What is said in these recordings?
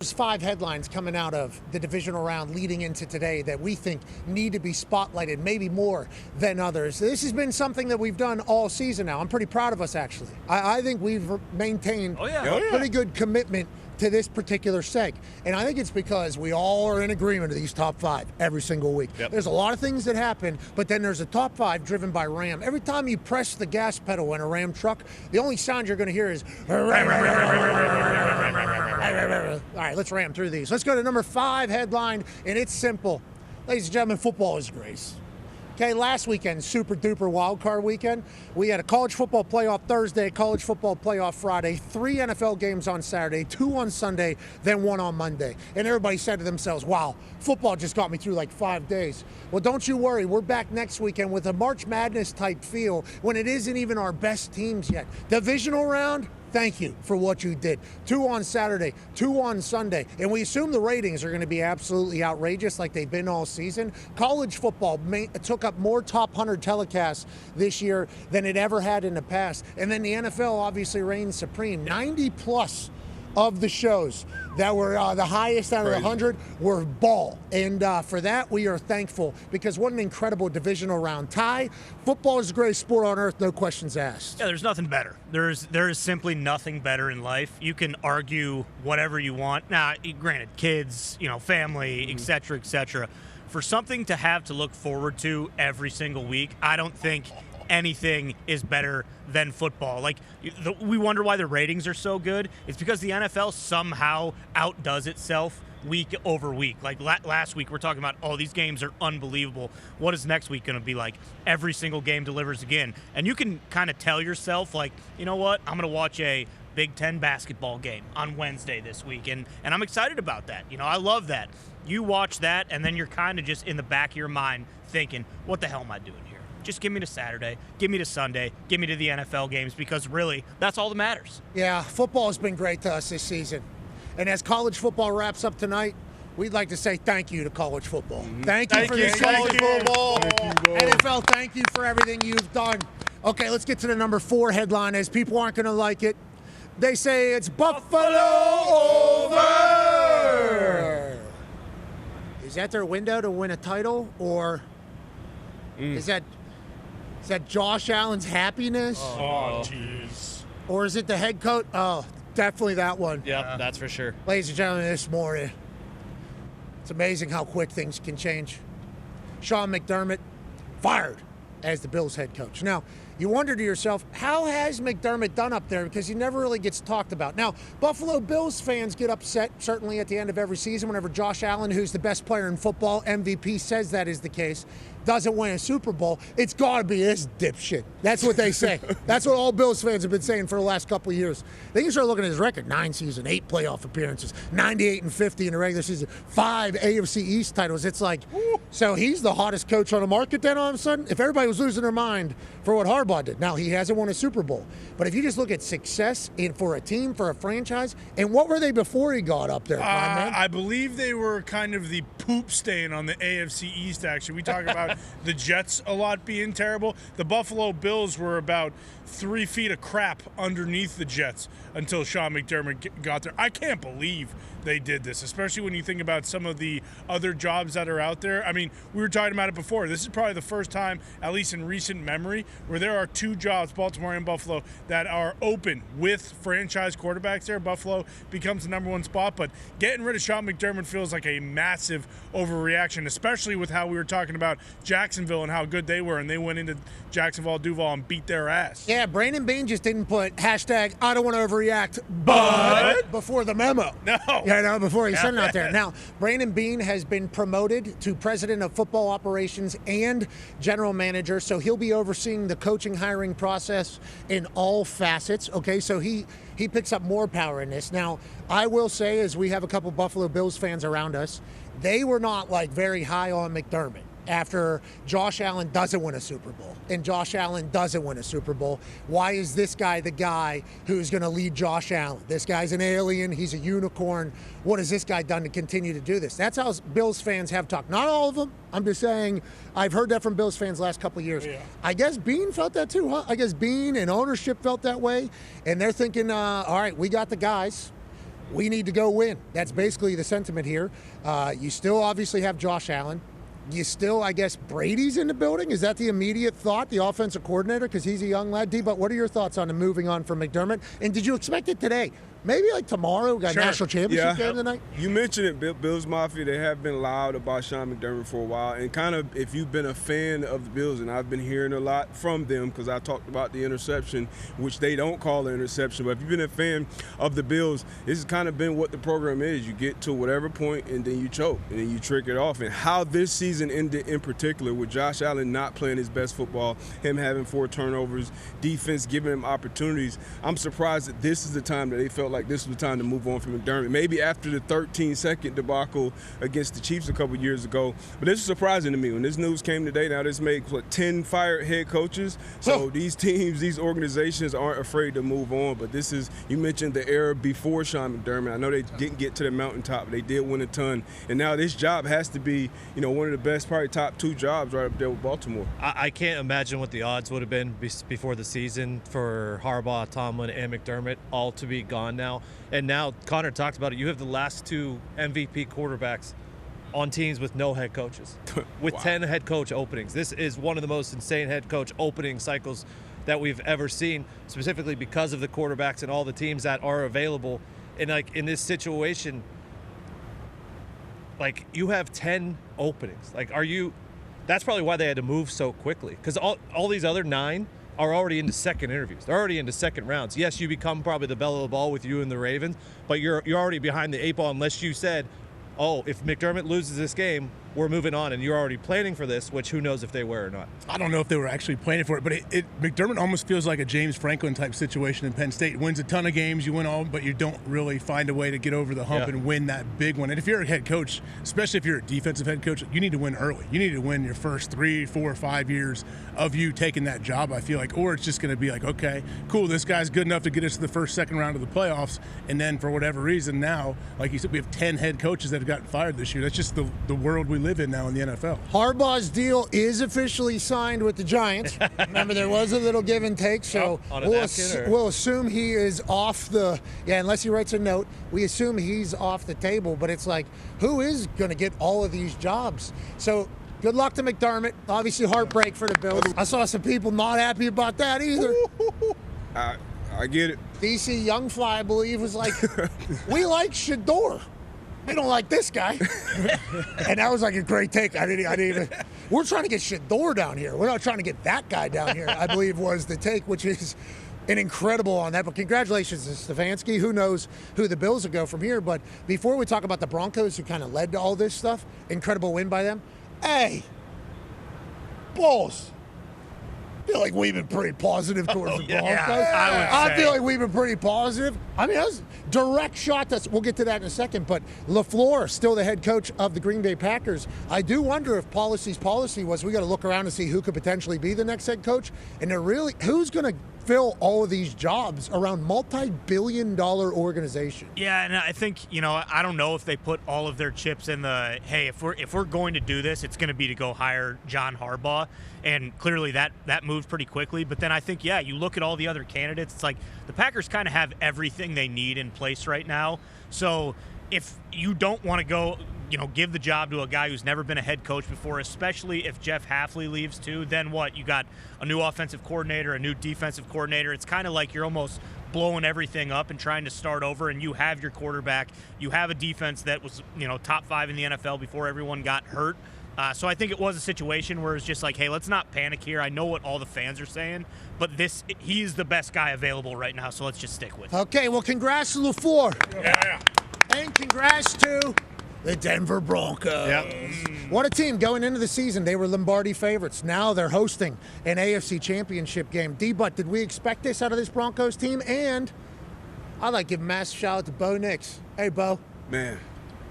There's 5 headlines coming out of the divisional round leading into today that we think need to be spotlighted, maybe more than others. This has been something that we've done all season now. I'm pretty proud of us, actually. I think we've maintained a pretty good commitment to this particular seg. And I think it's because we all are in agreement of these top 5 every single week. Yep. There's a lot of things that happen, but then there's a top 5 driven by Ram. Every time you press the gas pedal in a Ram truck, the only sound you're going to hear is... All right, let's ram through these. Let's go to number 5 headline, and it's simple. Ladies and gentlemen, football is grace. Okay, last weekend, super duper wild card weekend. We had a college football playoff Thursday, college football playoff Friday, 3 NFL games on Saturday, 2 on Sunday, then 1 on Monday. And everybody said to themselves, wow, football just got me through like 5 days. Well, don't you worry. We're back next weekend with a March Madness type feel when it isn't even our best teams yet. Divisional round? Thank you for what you did. 2 on Saturday, 2 on Sunday. And we assume the ratings are going to be absolutely outrageous like they've been all season. College football took up more top 100 telecasts this year than it ever had in the past. And then the NFL obviously reigns supreme. 90 plus of the shows that were the highest out of the 100 were ball. And for that, we are thankful because what an incredible divisional round. Ty, football is the greatest sport on earth, no questions asked. Yeah, there's nothing better. There is simply nothing better in life. You can argue whatever you want. Now, granted, kids, family, et cetera, for something to have to look forward to every single week, I don't think anything is better than football. We wonder why the ratings are so good. It's because the NFL somehow outdoes itself week over week. Like last week, we're talking about, these games are unbelievable. What is next week going to be like? Every single game delivers again. And you can kind of tell yourself, you know what? I'm going to watch a Big Ten basketball game on Wednesday this week. And I'm excited about that. I love that. You watch that, and then you're kind of just in the back of your mind thinking, what the hell am I doing here? Just give me to Saturday, give me to Sunday, give me to the NFL games, because really, that's all that matters. Yeah, football has been great to us this season. And as college football wraps up tonight, we'd like to say thank you to college football. Mm-hmm. Thank you for this college football. NFL, thank you for everything you've done. Okay, let's get to the number 4 headline, as people aren't going to like it. They say it's Buffalo over. Is that their window to win a title, or is that Josh Allen's happiness? Oh, jeez. Or is it the head coach? Oh, definitely that one. Yep, that's for sure. Ladies and gentlemen, this morning, it's amazing how quick things can change. Sean McDermott fired as the Bills head coach. Now, you wonder to yourself, how has McDermott done up there? Because he never really gets talked about. Now, Buffalo Bills fans get upset, certainly at the end of every season, whenever Josh Allen, who's the best player in football, MVP, says that is the case, doesn't win a Super Bowl. It's got to be this dipshit. That's what they say. That's what all Bills fans have been saying for the last couple of years. Then you start looking at his record: 9 seasons, 8 playoff appearances, 98-50 in the regular season, 5 AFC East titles. It's like, so he's the hottest coach on the market then all of a sudden? If everybody was losing their mind for what Harbaugh did. Now, he hasn't won a Super Bowl. But if you just look at success for a team, for a franchise, and what were they before he got up there? I believe they were kind of the poop stain on the AFC East, actually. We talk about the Jets a lot being terrible. The Buffalo Bills were about 3 feet of crap underneath the Jets until Sean McDermott got there. I can't believe they did this, especially when you think about some of the other jobs that are out there. I mean, we were talking about it before. This is probably the first time, at least in recent memory, where there are 2 jobs, Baltimore and Buffalo, that are open with franchise quarterbacks there. Buffalo becomes the number 1 spot, but getting rid of Sean McDermott feels like a massive overreaction, especially with how we were talking about Jacksonville and how good they were, and they went into Jacksonville, Duval, and beat their ass. Yeah, Brandon Beane just didn't put hashtag I don't want to overreact, but before the memo. No. Before he sent it out there. Now, Brandon Beane has been promoted to president of football operations and general manager, so he'll be overseeing the coaching hiring process in all facets. Okay, so he picks up more power in this. Now, I will say, as we have a couple Buffalo Bills fans around us, they were not very high on McDermott after Josh Allen doesn't win a Super Bowl, and Josh Allen doesn't win a Super Bowl. Why is this guy the guy who's going to lead Josh Allen? This guy's an alien. He's a unicorn. What has this guy done to continue to do this? That's how Bills fans have talked. Not all of them. I'm just saying, I've heard that from Bills fans the last couple of years. Yeah. I guess Beane felt that too, huh? I guess Beane and ownership felt that way, and they're thinking, all right, we got the guys. we need to go win. That's basically the sentiment here. You still obviously have Josh Allen. You still, I guess, Brady's in the building. Is that the immediate thought, the offensive coordinator, because he's a young lad? D, but what are your thoughts on him moving on from McDermott? And did you expect it today? Maybe like tomorrow, we got a national championship game tonight? You mentioned it, Bills Mafia. They have been loud about Sean McDermott for a while. And kind of, if you've been a fan of the Bills, and I've been hearing a lot from them because I talked about the interception, which they don't call an interception. But if you've been a fan of the Bills, this has kind of been what the program is. You get to whatever point, and then you choke, and then you trick it off. And how this season ended in particular, with Josh Allen not playing his best football, him having 4 turnovers, defense giving him opportunities, I'm surprised that this is the time that they felt like this was the time to move on from McDermott. Maybe after the 13-second debacle against the Chiefs a couple years ago. But this is surprising to me. When this news came today, now this made 10 fired head coaches. So these teams, these organizations aren't afraid to move on. But this is, you mentioned the era before Sean McDermott. I know they didn't get to the mountaintop, but they did win a ton. And now this job has to be, one of the best, probably top 2 jobs right up there with Baltimore. I can't imagine what the odds would have been before the season for Harbaugh, Tomlin, and McDermott all to be gone now. And now, Connor talked about it, you have the last 2 MVP quarterbacks on teams with no head coaches, with 10 head coach openings. This is one of the most insane head coach opening cycles that we've ever seen, specifically because of the quarterbacks and all the teams that are available. And, in this situation, you have 10 openings. That's probably why they had to move so quickly, because all these other 9 are already into second interviews. They're already into second rounds. Yes, you become probably the belle of the ball with you and the Ravens, but you're already behind the 8 ball unless you said, if McDermott loses this game, we're moving on, and you're already planning for this, which who knows if they were or not. I don't know if they were actually planning for it, but McDermott almost feels like a James Franklin type situation in Penn State. Wins a ton of games, you win all, but you don't really find a way to get over the hump and win that big one. And if you're a head coach, especially if you're a defensive head coach, you need to win early. You need to win your first 3, 4, 5 years of you taking that job, I feel like. Or it's just going to be like, okay, cool, this guy's good enough to get us to the first, second round of the playoffs, and then for whatever reason now, like you said, we have 10 head coaches that have gotten fired this year. That's just the world we live in now in the NFL. Harbaugh's deal is officially signed with the Giants. Remember, there was a little give and take, so we'll assume he is off the – unless he writes a note, we assume he's off the table. But it's like, who is going to get all of these jobs? So good luck to McDermott. Obviously, heartbreak for the Bills. I saw some people not happy about that either. I get it. DC Youngfly, I believe, was like, we like Shador. We don't like this guy. And that was like a great take. I didn't even. We're trying to get Shador down here. We're not trying to get that guy down here, I believe was the take, which is an incredible on that. But congratulations to Stefanski. Who knows who the Bills will go from here. But before we talk about the Broncos, who kind of led to all this stuff, incredible win by them. Hey, Bulls. I feel like we've been pretty positive towards the Broncos. I feel like we've been pretty positive. I mean, that was a direct shot. We'll get to that in a second. But LaFleur, still the head coach of the Green Bay Packers. I do wonder if policy was we got to look around and see who could potentially be the next head coach. And who's going to fill all of these jobs around multi-billion-dollar organization? Yeah, and I think, I don't know if they put all of their chips in the, hey, if we're going to do this, it's going to be to go hire John Harbaugh. And clearly that moved pretty quickly. But then I think, you look at all the other candidates, it's like the Packers kind of have everything they need in place right now. So if you don't want to go, give the job to a guy who's never been a head coach before, especially if Jeff Hafley leaves too, then what? You got a new offensive coordinator, a new defensive coordinator. It's kind of like you're almost blowing everything up and trying to start over, and you have your quarterback. You have a defense that was, top 5 in the NFL before everyone got hurt. So I think it was a situation where it's just like, hey, let's not panic here. I know what all the fans are saying, but he's the best guy available right now, so let's just stick with it. Okay, well, congrats to LaFleur. Yeah. And congrats to the Denver Broncos. Yep. What a team going into the season. They were Lombardi favorites. Now they're hosting an AFC Championship game. D-Butt, did we expect this out of this Broncos team? And I'd like to give a massive shout out to Bo Nix. Hey, Bo. Man.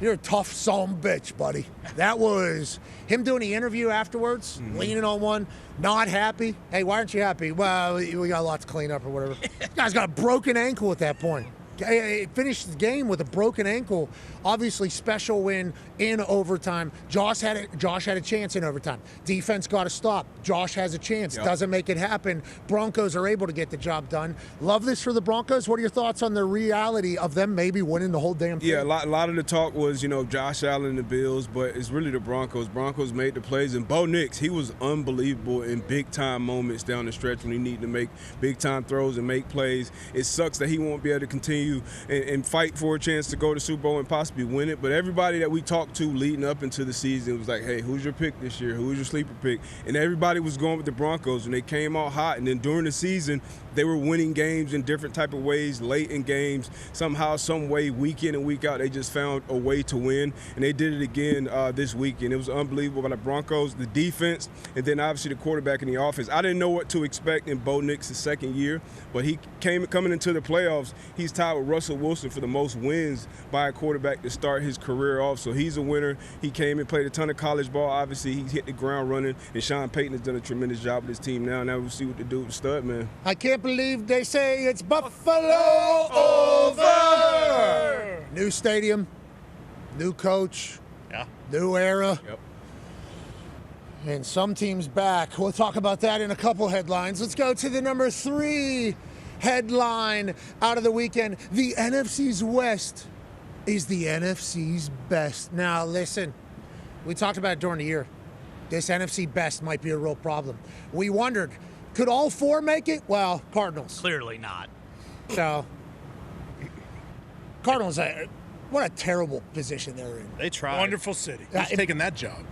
You're a tough son of a bitch, buddy. That was him doing the interview afterwards, leaning on one, not happy. Hey, why aren't you happy? Well, we got a lot to clean up or whatever. This guy's got a broken ankle at that point. Finished the game with a broken ankle. Obviously, special win in overtime. Josh had a chance in overtime. Defense got a stop. Josh has a chance. Yep. Doesn't make it happen. Broncos are able to get the job done. Love this for the Broncos. What are your thoughts on the reality of them maybe winning the whole damn thing? Yeah, a lot of the talk was, Josh Allen and the Bills, but it's really the Broncos. Broncos made the plays, and Bo Nix, he was unbelievable in big-time moments down the stretch when he needed to make big-time throws and make plays. It sucks that he won't be able to continue and fight for a chance to go to Super Bowl and possibly win it. But everybody that we talked to leading up into the season was like, hey, who's your pick this year? Who's your sleeper pick? And everybody was going with the Broncos, and they came out hot. And then during the season, they were winning games in different type of ways, late in games. Somehow, some way, week in and week out, they just found a way to win. And they did it again this weekend. It was unbelievable by the Broncos, the defense, and then obviously the quarterback in the offense. I didn't know what to expect in Bo Nix's second year, but he coming into the playoffs, he's tied with Russell Wilson for the most wins by a quarterback to start his career off. So he's a winner. He came and played a ton of college ball. Obviously, he hit the ground running, and Sean Payton has done a tremendous job with his team now. Now we'll see what to do with the stud, man. I can't believe they say it's Buffalo over. New stadium, new coach, new era. Yep. And some teams back. We'll talk about that in a couple headlines. Let's go to the number 3 headline out of the weekend. The NFC's West is the NFC's best. Now, listen, we talked about it during the year. This NFC best might be a real problem. We wondered, could all 4 make it? Well, Cardinals. Clearly not. So, Cardinals, what a terrible position they're in. They tried. Wonderful city. Yeah, Who's taking that job?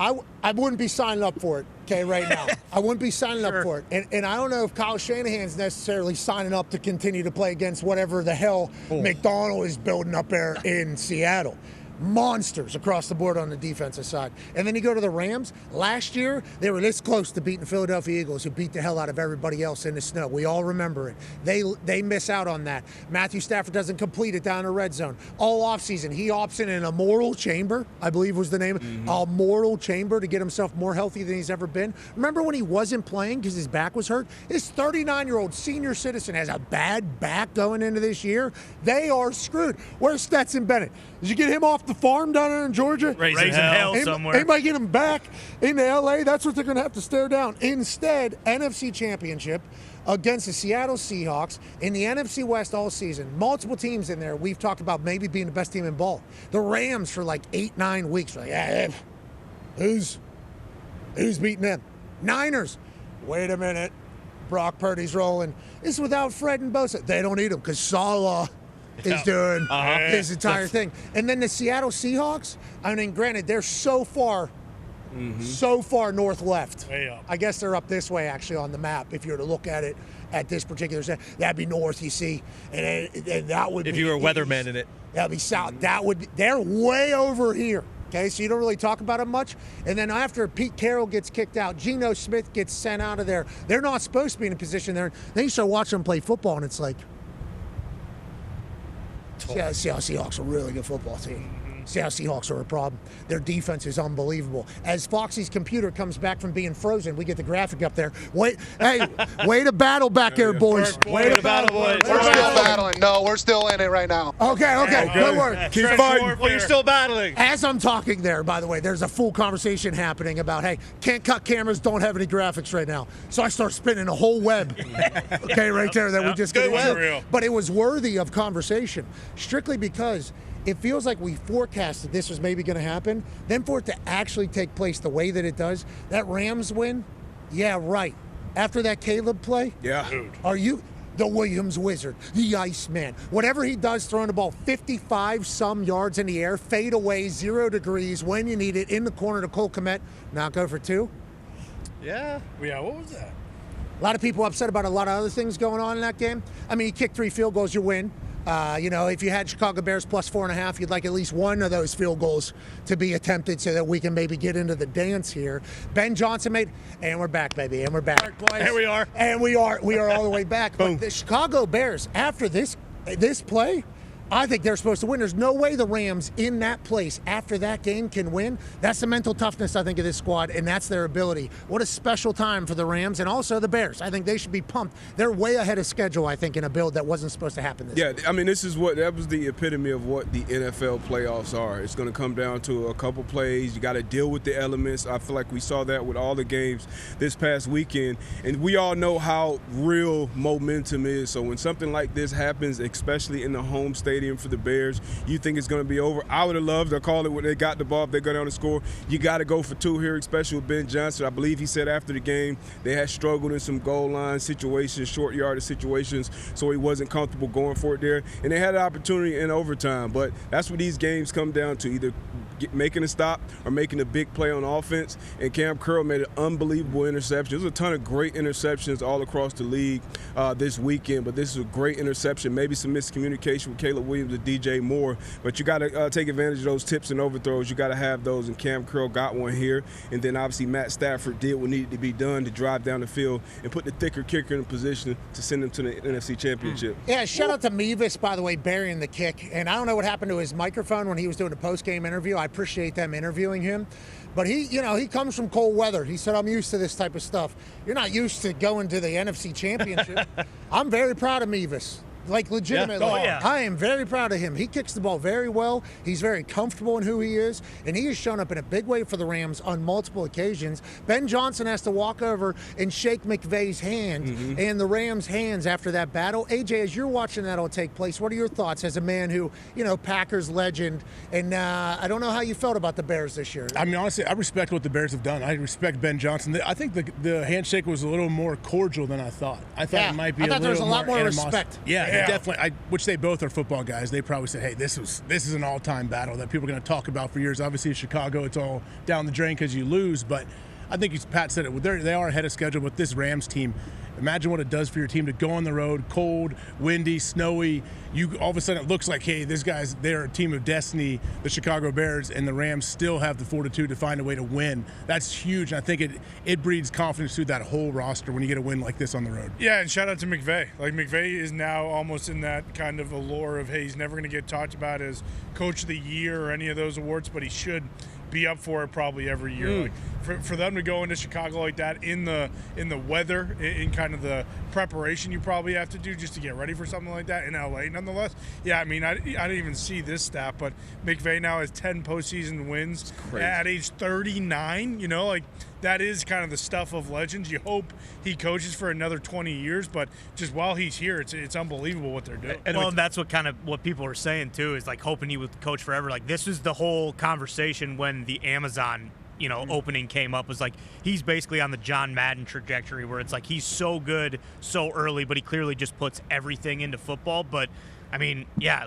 I wouldn't be signing up for it, okay, right now. I wouldn't be signing up for it. And I don't know if Kyle Shanahan's necessarily signing up to continue to play against whatever the hell McDonald is building up there in Seattle. Monsters across the board on the defensive side. And then you go to the Rams. Last year, they were this close to beating the Philadelphia Eagles, who beat the hell out of everybody else in the snow. We all remember it. They miss out on that. Matthew Stafford doesn't complete it down the red zone. All offseason, he opts in an immoral chamber, I believe was the name. A mortal chamber to get himself more healthy than he's ever been. Remember when he wasn't playing because his back was hurt? This 39-year-old senior citizen has a bad back going into this year. They are screwed. Where's Stetson Bennett? Did you get him off the farm down there in Georgia? Raising hell somewhere. Anybody get him back into L.A.? That's what they're going to have to stare down. Instead, NFC Championship against the Seattle Seahawks in the NFC West all season. Multiple teams in there. We've talked about maybe being the best team in ball. The Rams for like 8-9 weeks. Like, who's beating them? Niners. Wait a minute. Brock Purdy's rolling. This is without Fred and Bosa. They don't need him because Salah is doing his entire thing. And then the Seattle Seahawks, I mean, granted, they're so far north left. Way up. I guess they're up this way, actually, on the map, if you were to look at it at this particular set. That'd be north, you see. And that would be... If you were a weatherman in it. That'd be south. They're way over here. Okay, so you don't really talk about them much. And then after Pete Carroll gets kicked out, Geno Smith gets sent out of there. They're not supposed to be in a position there. Then you start watching them play football, and it's like... Seattle Seahawks are a really good football team. Seattle Seahawks are a problem. Their defense is unbelievable. As Foxy's computer comes back from being frozen, we get the graphic up there. Way to battle back there, boys. Way to battle, boys. We're still battling. No, we're still in it right now. Okay. Good work. Keep fighting. Well, you're still battling. As I'm talking there, by the way, there's a full conversation happening about, hey, can't cut cameras, don't have any graphics right now. So I start spinning a whole web, right there that we just Good get web. into. But it was worthy of conversation, strictly because it feels like we forecasted this was maybe going to happen. Then for it to actually take place the way that it does, that Rams win, yeah, right. After that Caleb play, are you the Williams Wizard, the Iceman, whatever he does, throwing the ball 55-some yards in the air, fade away, 0 degrees, when you need it, in the corner to Cole Kmet, not go for 2? Yeah. Yeah, what was that? A lot of people upset about a lot of other things going on in that game. I mean, you kick 3 field goals, you win. If you had Chicago Bears plus 4.5, you'd like at least one of those field goals to be attempted so that we can maybe get into the dance here. Ben Johnson and we're back, baby, and we're back. Here we are. And we are all the way back. But the Chicago Bears, after this play, I think they're supposed to win. There's no way the Rams in that place after that game can win. That's the mental toughness, I think, of this squad, and that's their ability. What a special time for the Rams and also the Bears. I think they should be pumped. They're way ahead of schedule, I think, in a build that wasn't supposed to happen this year. I mean, that was the epitome of what the NFL playoffs are. It's going to come down to a couple plays. You got to deal with the elements. I feel like we saw that with all the games this past weekend, and we all know how real momentum is. So when something like this happens, especially in the home stadium for the Bears, you think it's going to be over. I would have loved to call it when they got the ball. If they go down and score, you got to go for two here, especially with Ben Johnson. I believe he said after the game they had struggled in some goal line situations, short yardage situations, so he wasn't comfortable going for it there. And they had an opportunity in overtime, but that's what these games come down to, either making a stop or making a big play on offense. And Cam Curl made an unbelievable interception. There's a ton of great interceptions all across the league this weekend, but this is a great interception. Maybe some miscommunication with Caleb Williams and DJ Moore, but you got to take advantage of those tips and overthrows. You got to have those, and Cam Curl got one here. And then obviously Matt Stafford did what needed to be done to drive down the field and put the thicker kicker in a position to send him to the NFC Championship. Yeah, shout out to Mevis, by the way, burying the kick. And I don't know what happened to his microphone when he was doing a post-game interview. I appreciate them interviewing him. But he comes from cold weather. He said, I'm used to this type of stuff. You're not used to going to the NFC Championship. I'm very proud of Mevis. Like, legitimately. Yeah. Oh, yeah. I am very proud of him. He kicks the ball very well. He's very comfortable in who he is, and he has shown up in a big way for the Rams on multiple occasions. Ben Johnson has to walk over and shake McVay's hand and the Rams' hands after that battle. AJ, as you're watching that all take place, what are your thoughts as a man who, Packers legend, and I don't know how you felt about the Bears this year. I mean, honestly, I respect what the Bears have done. I respect Ben Johnson. I think the handshake was a little more cordial than I thought. I thought it might be there was a lot more animosity. respect. Yeah. Definitely. Which they both are football guys. They probably said, hey, this is an all-time battle that people are going to talk about for years. Obviously, in Chicago, it's all down the drain because you lose. But I think, as Pat said it, they are ahead of schedule with this Rams team. Imagine what it does for your team to go on the road, cold, windy, snowy. All of a sudden it looks like, hey, they're a team of destiny, the Chicago Bears, and the Rams still have the fortitude to find a way to win. That's huge, and I think it breeds confidence through that whole roster when you get a win like this on the road. Yeah, and shout out to McVay. Like, McVay is now almost in that kind of allure of, hey, he's never going to get talked about as Coach of the Year or any of those awards, but he should be up for it probably every year. Like, for them to go into Chicago like that in the weather, in kind of the preparation you probably have to do just to get ready for something like that in LA nonetheless. Yeah, I mean, I didn't even see this stat, but McVay now has 10 postseason wins at age 39. That is kind of the stuff of legends. You hope he coaches for another 20 years, but just while he's here, it's unbelievable what they're doing. And that's what people are saying too, is like hoping he would coach forever. Like, this was the whole conversation when the Amazon opening came up, was like he's basically on the John Madden trajectory where it's like he's so good so early, but he clearly just puts everything into football. But I mean, yeah,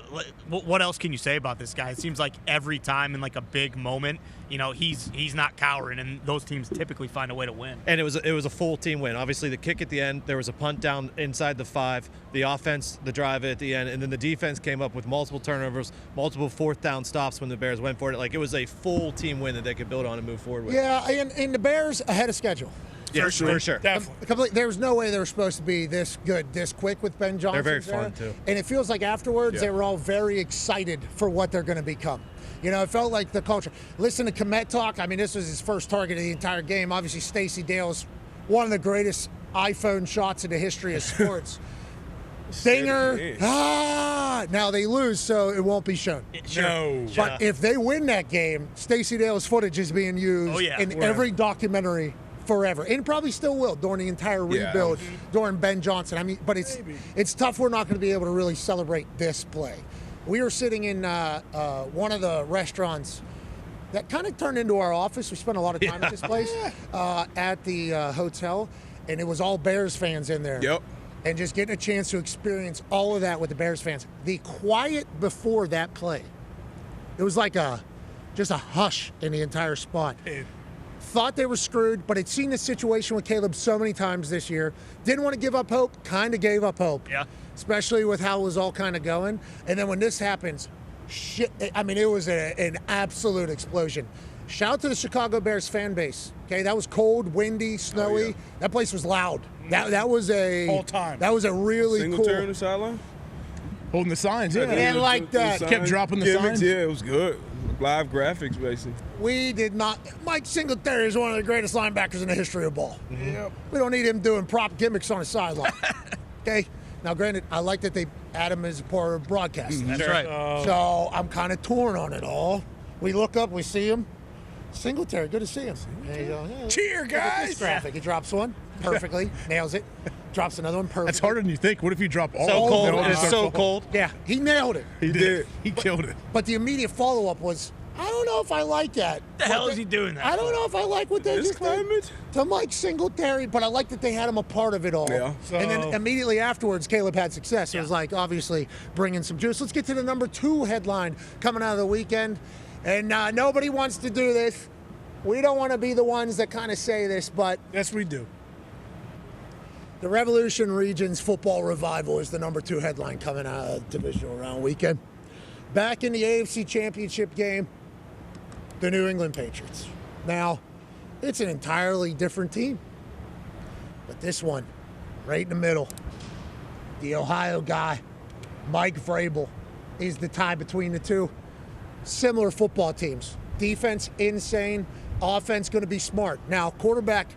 what else can you say about this guy? It seems like every time in like a big moment, he's not cowering, and those teams typically find a way to win. And it was a full team win. Obviously, the kick at the end, there was a punt down inside the 5, the offense, the drive at the end, and then the defense came up with multiple turnovers, multiple fourth down stops when the Bears went for it. Like, it was a full team win that they could build on and move forward with. Yeah, and the Bears ahead of schedule. Yeah, for sure. Definitely. There was no way they were supposed to be this good, this quick with Ben Johnson. They're very fun, too. And it feels like afterwards they were all very excited for what they're going to become. It felt like the culture. Listen to Komet talk. I mean, this was his first target of the entire game. Obviously, Stacey Dale's one of the greatest iPhone shots in the history of sports. Stinger. Now they lose, so it won't be shown. No. But if they win that game, Stacey Dale's footage is being used in every documentary forever, and probably still will during the entire rebuild during Ben Johnson. I mean, but it's tough. We're not going to be able to really celebrate this play. We were sitting in one of the restaurants that kind of turned into our office. We spent a lot of time at this place at the hotel, and it was all Bears fans in there. Yep. And just getting a chance to experience all of that with the Bears fans. The quiet before that play, it was like just a hush in the entire spot. Thought they were screwed, but had seen the situation with Caleb so many times this year. Didn't want to give up hope, kind of gave up hope. Yeah. Especially with how it was all kind of going. And then when this happens, it was an absolute explosion. Shout out to the Chicago Bears fan base. Okay, that was cold, windy, snowy. Oh, yeah. That place was loud. That was a Whole time. That was a really Singletary cool. on the sideline? Holding the signs, yeah. Yeah, like that. Kept dropping the gimmicks, signs. Yeah, it was good. Live graphics, basically. We did not. Mike Singletary is one of the greatest linebackers in the history of ball. Yep. We don't need him doing prop gimmicks on the sideline. Okay? Now, granted, I like that they add him as a part of broadcasting. That's right. So I'm kind of torn on it all. We look up, we see him. Singletary, good to see him. There you go. Yeah, Cheer, look at this guys. graphic. He drops one perfectly, nails it. Drops another one perfectly. That's harder than you think. What if you drop all So of cold. them? It's so cold. Yeah, he nailed it. He did. He killed it. But the immediate follow-up was, I don't know if I like that. What the hell is he doing that I don't know if I like what they This just did climate? to Mike Singletary, but I like that they had him a part of it all. Yeah. And then immediately afterwards, Caleb had success. It was Yeah. like, obviously, bringing some juice. Let's get to the number 2 headline coming out of the weekend. And nobody wants to do this. We don't want to be the ones that kind of say this, but Yes, we do. the Revolution Region's football revival is the number 2 headline coming out of the Divisional Round weekend. Back in the AFC Championship game, the New England Patriots. Now, it's an entirely different team. But this one, right in the middle, the Ohio guy, Mike Vrabel, is the tie between the two. Similar football teams. Defense, insane. Offense, going to be smart. Now, quarterback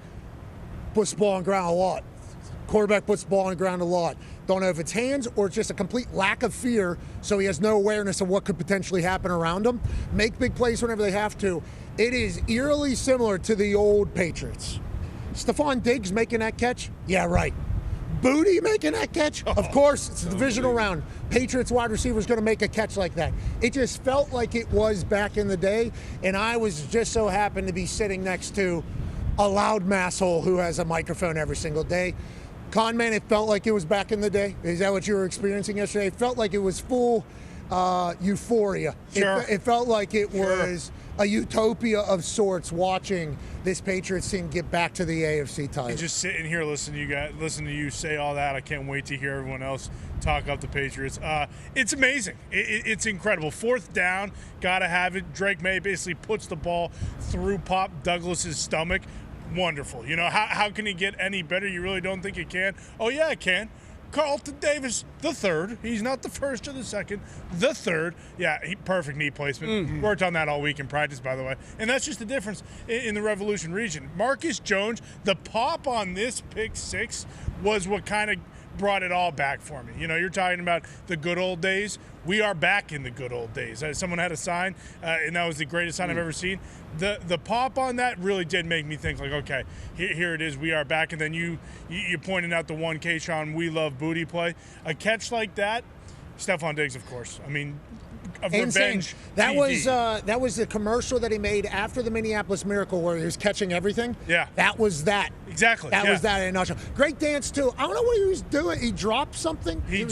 puts the ball on the ground a lot. Quarterback puts the ball on the ground a lot. Don't know if it's hands or it's just a complete lack of fear, so he has no awareness of what could potentially happen around him. Make big plays whenever they have to. It is eerily similar to the old Patriots. Stephon Diggs making that catch? Yeah, right. Booty making that catch? Of course, it's the divisional round. Patriots wide receiver's going to make a catch like that. It just felt like it was back in the day, and I was just so happened to be sitting next to a loud masshole who has a microphone every single day. Conman, it felt like it was back in the day. Is that what you were experiencing yesterday? It felt like it was full euphoria. Sure. It felt like it was a utopia of sorts watching this Patriots team get back to the AFC title. Just sitting here listening to you guys, listen to you say all that. I can't wait to hear everyone else talk up the Patriots. It's amazing. It's incredible. 4th down, gotta have it. Drake May basically puts the ball through Pop Douglas's stomach. Wonderful. You know, how can it get any better? You really don't think it can? Oh yeah, it can. Carlton Davis, the 3rd. He's not the 1st or the 2nd, the 3rd. Yeah, perfect knee placement. Worked on that all week in practice, by the way. And that's just the difference in the Revolution region. Marcus Jones, the pop on this pick 6 was what kind of brought it all back for me. You know, you're talking about the good old days. We are back in the good old days. Someone had a sign, and that was the greatest sign I've ever seen. The pop on that really did make me think, like, okay, here it is. We are back. And then you pointed out the one Keyshawn We Love Booty play. A catch like that, Stephon Diggs, of course. I mean, of Insane. revenge. That TV. that was the commercial that he made after the Minneapolis Miracle where he was catching everything. Yeah. That was that. Exactly. That yeah. was that in a nutshell. Great dance too. I don't know what he was doing. He dropped something. He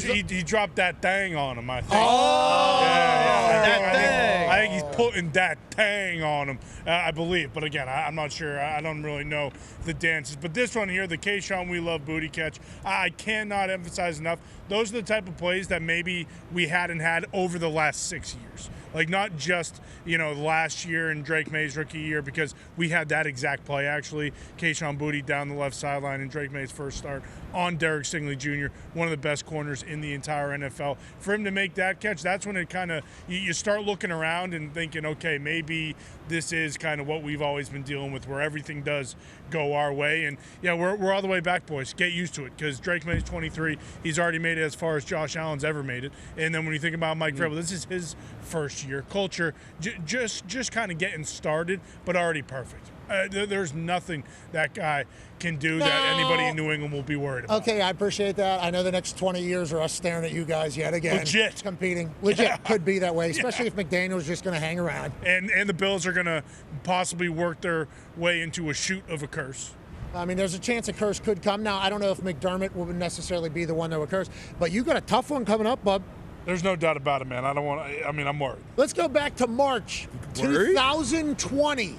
dropped that thing on him, I think. Oh, that thing. I think he's putting that thing on him, I believe. But again, I'm not sure. I don't really know the dances. But this one here, the Keyshawn We Love Booty catch, I cannot emphasize enough. Those are the type of plays that maybe we hadn't had over the last 6 years. Like, not just, last year and Drake May's rookie year, because we had that exact play, actually. Keyshawn Booty down the left sideline in Drake May's first start on Derek Stingley Jr., one of the best corners in the entire NFL. For him to make that catch, that's when it kind of, you start looking around and thinking, okay, maybe this is kind of what we've always been dealing with, where everything does go our way. And, yeah, we're all the way back, boys. Get used to it, because Drake May's 23. He's already made it as far as Josh Allen's ever made it. And then when you think about Mike Vrabel, this is his first year. Culture just kind of getting started, but already perfect. There's nothing that guy can do that anybody in New England will be worried about. Okay, I appreciate that. I know the next 20 years are us staring at you guys yet again. Legit. Competing. Legit. Could be that way, especially if McDaniel's just going to hang around. And the Bills are going to possibly work their way into a shoot of a curse. I mean, there's a chance a curse could come. Now, I don't know if McDermott will necessarily be the one that will curse, but you got a tough one coming up, bub. There's no doubt about it, man. I'm worried. Let's go back to March Worried? 2020.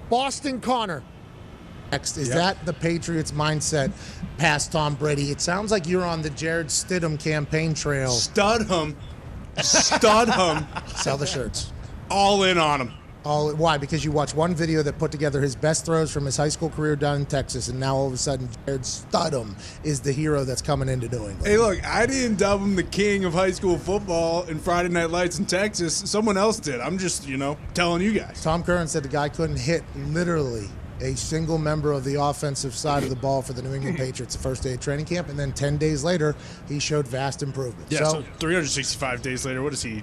Boston Connor. Next, is that the Patriots' mindset past Tom Brady? It sounds like you're on the Jarrett Stidham campaign trail. Stidham. Sell the shirts. All in on him. Oh, why? Because you watch one video that put together his best throws from his high school career down in Texas, and now all of a sudden Jarrett Stidham is the hero that's coming into New England. Hey, look, I didn't dub him the king of high school football in Friday Night Lights in Texas. Someone else did. I'm just, telling you guys. Tom Curran said the guy couldn't hit literally a single member of the offensive side of the ball for the New England Patriots the first day of training camp, and then 10 days later, he showed vast improvement. Yeah, so 365 days later, what is he?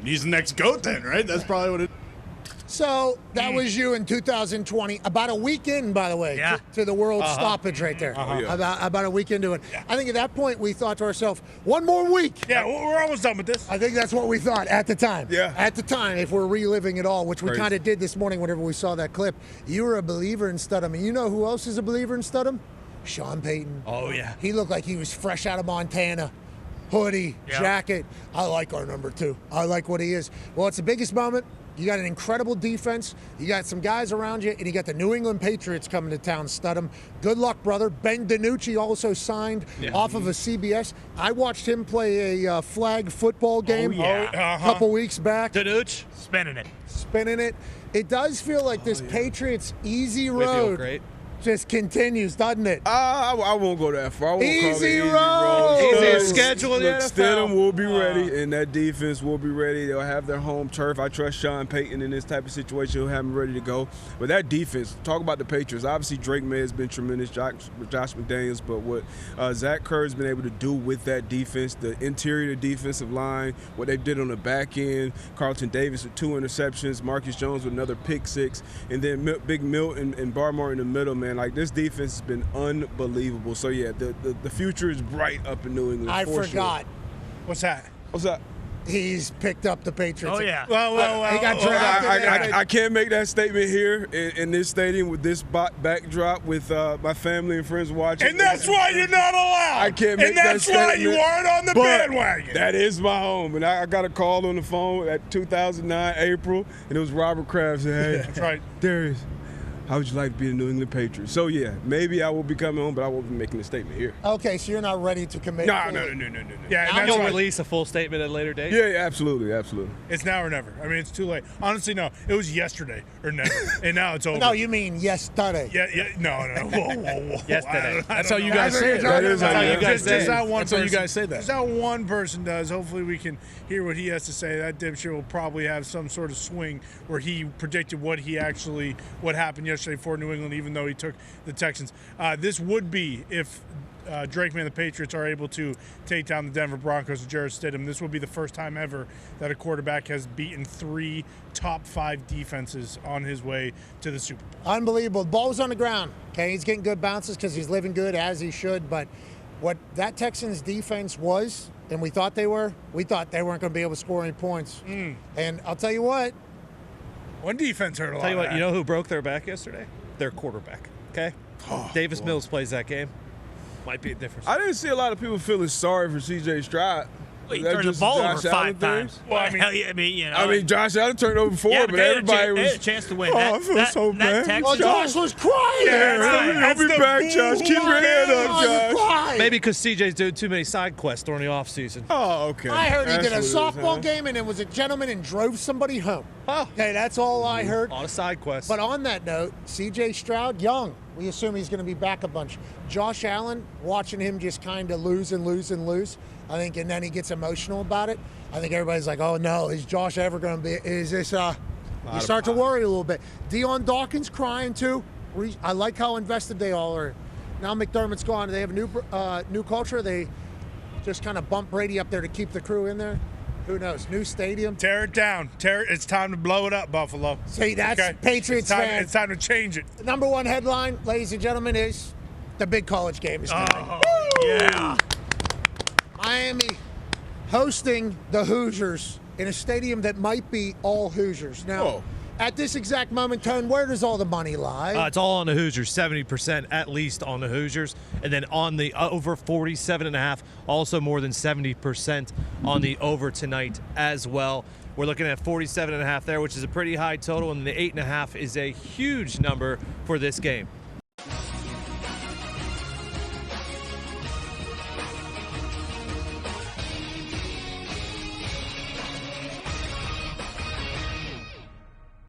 He's the next GOAT then, right? That's probably what it is. So that was you in 2020, about a week in, by the way, to the world stoppage right there. About a week into it. Yeah. I think at that point we thought to ourselves, one more week. Yeah, we're almost done with this. I think that's what we thought at the time. Yeah. At the time, if we're reliving it all, which we Crazy. kind of did this morning whenever we saw that clip. You were a believer in Stidham. And you know who else is a believer in Stidham? Sean Payton. Oh, yeah. He looked like he was fresh out of Montana. Hoodie, jacket. I like our number 2. I like what he is. Well, it's the biggest moment. You got an incredible defense. You got some guys around you, and you got the New England Patriots coming to town. Stidham. Good luck, brother. Ben DiNucci also signed off of a CBS. I watched him play a flag football game a couple weeks back. DiNucci spinning it. It does feel like this Patriots easy We feel road great. just continues, doesn't it? I won't go that far. I won't call it Easy easy road. Easiest schedule in the Look, NFL. Stidham will be ready, and that defense will be ready. They'll have their home turf. I trust Sean Payton in this type of situation. He'll have them ready to go. But that defense, talk about the Patriots. Obviously, Drake May has been tremendous, Josh McDaniels, but what Zach Kerr has been able to do with that defense, the interior defensive line, what they did on the back end, Carlton Davis with 2 interceptions, Marcus Jones with another pick 6, and then Big Milt and Barmore in the middle, man. Like, this defense has been unbelievable. So, yeah, the future is bright up in New England. I for forgot. Sure. What's that? What's that? He's picked up the Patriots. Oh, yeah. Well, He got drafted. I can't make that statement here in this stadium with this backdrop with my family and friends watching. And that's why you're not allowed. I can't make and that that's why statement. you aren't on the But bandwagon. that is my home. And I got a call on the phone at 2009 April, and it was Robert Kraft saying, hey, That's right. Darius, how would you like to be the New England Patriots? So, yeah, maybe I will be coming home, but I won't be making a statement here. Okay, so you're not ready to commit. No. Yeah, and that's You'll why release a full statement at a later date. Yeah, absolutely. it's now or never. I mean, it's too late. Honestly, no. It was yesterday or never, and now it's over. No, you mean yesterday. Yeah. No. Whoa. Yesterday. That's how you guys say it. That is how you guys say it. Just how one That's how you person- guys say that. Just how one person does. Hopefully, we can hear what he has to say. That dipshit will probably have some sort of swing where he predicted what happened yesterday for New England, even though he took the Texans. This would be if Drake May and the Patriots are able to take down the Denver Broncos with Jarrett Stidham. This will be the first time ever that a quarterback has beaten 3 top 5 defenses on his way to the Super Bowl. Unbelievable. The ball's on the ground. Okay, he's getting good bounces because he's living good as he should. But what that Texans defense was, and we thought they weren't going to be able to score any points. And I'll tell you what. One defense hurt a lot. Tell you of what, that. you know who broke their back yesterday? Their quarterback. Okay, Davis Mills plays that game. Might be a difference. I didn't see a lot of people feeling sorry for C.J. Stroud. He Is that turned the just ball Josh over Allen 5 thing? times. Well, I mean, Josh Allen turned over 4, yeah, but they had everybody they was. had a chance to win. Oh, That- I feel that- so that bad. Texans- Well, Josh was crying. I'll be the back, Josh. Keep your head up, Josh was Josh. crying. Maybe because CJ's doing too many side quests during the offseason. Oh, okay. I heard he That's did a what it is, softball huh? game and it was a gentleman and drove somebody home. Oh. Okay, that's all I heard. On a side quest. But on that note, C.J. Stroud, young. We assume he's going to be back a bunch. Josh Allen, watching him just kind of lose. I think, and then he gets emotional about it. I think everybody's like, oh no, is Josh ever going to be, is this, you start to worry a little bit. Deion Dawkins crying too. I like how invested they all are. Now McDermott's gone. They have a new culture. They just kind of bump Brady up there to keep the crew in there. Who knows? New stadium. Tear it down. It's time to blow it up, Buffalo. See, that's Okay? Patriots fans. It's time to change it. The number one headline, ladies and gentlemen, is the big college game is coming. Oh, yeah. Miami hosting the Hoosiers in a stadium that might be all Hoosiers. Now, Whoa. at this exact moment, Tone, where does all the money lie? It's all on the Hoosiers, 70% at least on the Hoosiers. And then on the over 47.5, also more than 70% on the over tonight as well. We're looking at 47.5 there, which is a pretty high total, and the 8.5 is a huge number for this game.